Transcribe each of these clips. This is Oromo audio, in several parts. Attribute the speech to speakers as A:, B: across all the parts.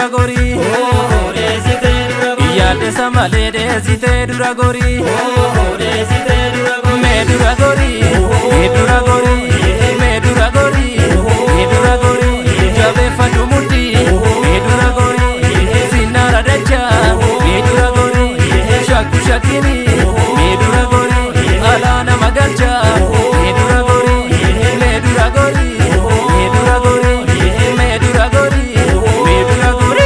A: gori yaade samale desite dura gori me dura gori jabe fatu muti me dura gori sinara dacha me dura gori shaku shakini me dura gori alana magalcha me dura gori me dura gori me dura gori me dura gori me dura gori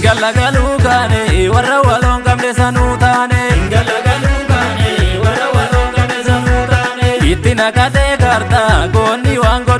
A: Galagalu kane warra walon kamde sanutane galagalu kane warra walon kamde sanutane itina kate karta gonni wango